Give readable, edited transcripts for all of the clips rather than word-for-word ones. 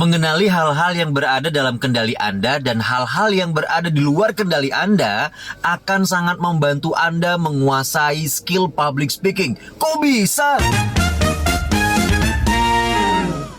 Mengenali hal-hal yang berada dalam kendali Anda dan hal-hal yang berada di luar kendali Anda akan sangat membantu Anda menguasai skill public speaking. Kok bisa?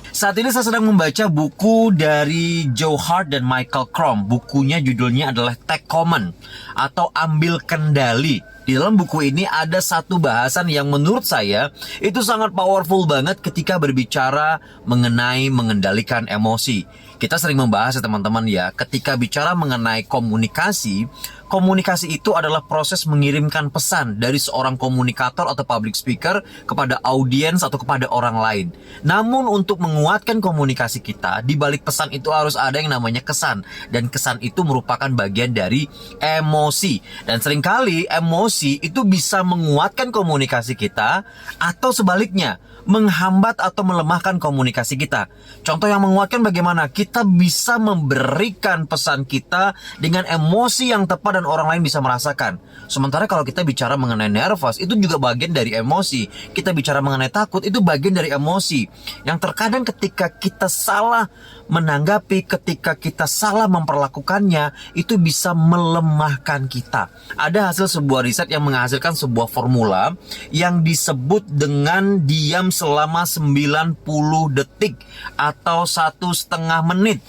Saat ini saya sedang membaca buku dari Joe Hart dan Michael Crom. Bukunya judulnya adalah Take Command atau Ambil Kendali. Di dalam buku ini ada satu bahasan yang menurut saya itu sangat powerful banget ketika berbicara mengenai mengendalikan emosi. Kita sering membahas ya teman-teman ya, ketika bicara mengenai komunikasi, komunikasi itu adalah proses mengirimkan pesan dari seorang komunikator atau public speaker kepada audiens atau kepada orang lain. Namun untuk menguatkan komunikasi kita, di balik pesan itu harus ada yang namanya kesan. Dan kesan itu merupakan bagian dari emosi. Dan seringkali emosi itu bisa menguatkan komunikasi kita atau sebaliknya, menghambat atau melemahkan komunikasi kita. Contoh yang menguatkan bagaimana? Kita bisa memberikan pesan kita dengan emosi yang tepat dan orang lain bisa merasakan. Sementara kalau kita bicara mengenai nervous, itu juga bagian dari emosi. Kita bicara mengenai takut, itu bagian dari emosi. Yang terkadang ketika kita salah menanggapi, ketika kita salah memperlakukannya, itu bisa melemahkan kita. Ada hasil sebuah riset yang menghasilkan sebuah formula yang disebut dengan diam selama 90 detik atau 1,5 menit.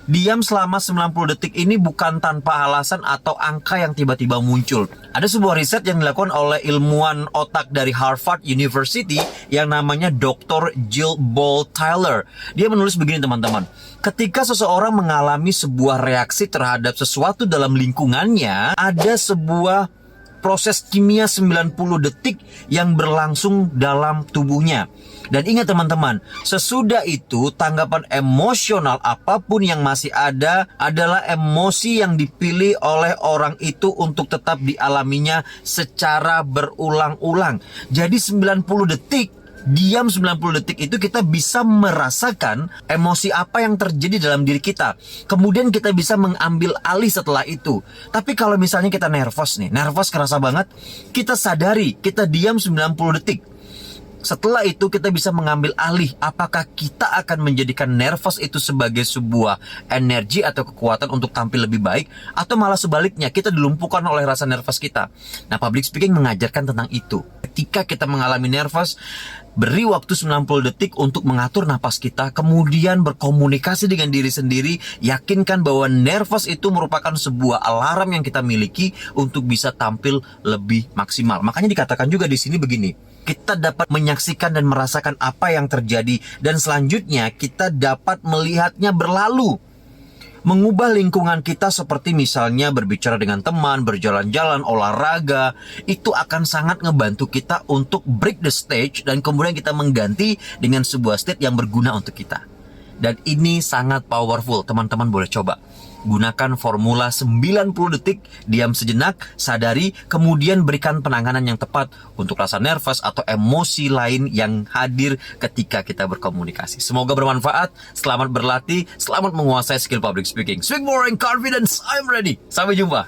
Diam selama 90 detik ini bukan tanpa alasan atau angka yang tiba-tiba muncul. Ada sebuah riset yang dilakukan oleh ilmuwan otak dari Harvard University yang namanya Dr. Jill Bolte Taylor. Dia menulis begini teman-teman. Ketika seseorang mengalami sebuah reaksi terhadap sesuatu dalam lingkungannya, ada sebuah proses kimia 90 detik yang berlangsung dalam tubuhnya. Dan ingat teman-teman, sesudah itu tanggapan emosional apapun yang masih ada adalah emosi yang dipilih oleh orang itu untuk tetap dialaminya secara berulang-ulang. Jadi 90 detik, diam 90 detik itu kita bisa merasakan emosi apa yang terjadi dalam diri kita. Kemudian kita bisa mengambil alih setelah itu. Tapi kalau misalnya kita nervous nih, nervous kerasa banget, kita sadari, kita diam 90 detik. Setelah itu kita bisa mengambil alih apakah kita akan menjadikan nervous itu sebagai sebuah energi atau kekuatan untuk tampil lebih baik, atau malah sebaliknya kita dilumpuhkan oleh rasa nervous kita. Nah, public speaking mengajarkan tentang itu. Ketika kita mengalami nervous, beri waktu 90 detik untuk mengatur napas kita, kemudian berkomunikasi dengan diri sendiri, yakinkan bahwa nervous itu merupakan sebuah alarm yang kita miliki untuk bisa tampil lebih maksimal. Makanya dikatakan juga di sini begini, kita dapat menyaksikan dan merasakan apa yang terjadi, dan selanjutnya kita dapat melihatnya berlalu. Mengubah lingkungan kita seperti misalnya berbicara dengan teman, berjalan-jalan, olahraga, itu akan sangat ngebantu kita untuk break the stage dan kemudian kita mengganti dengan sebuah state yang berguna untuk kita. Dan ini sangat powerful, teman-teman boleh coba. Gunakan formula 90 detik, diam sejenak, sadari, kemudian berikan penanganan yang tepat untuk rasa nervous atau emosi lain yang hadir ketika kita berkomunikasi. Semoga bermanfaat, selamat berlatih, selamat menguasai skill public speaking. Speak more in confidence, I'm ready. Sampai jumpa.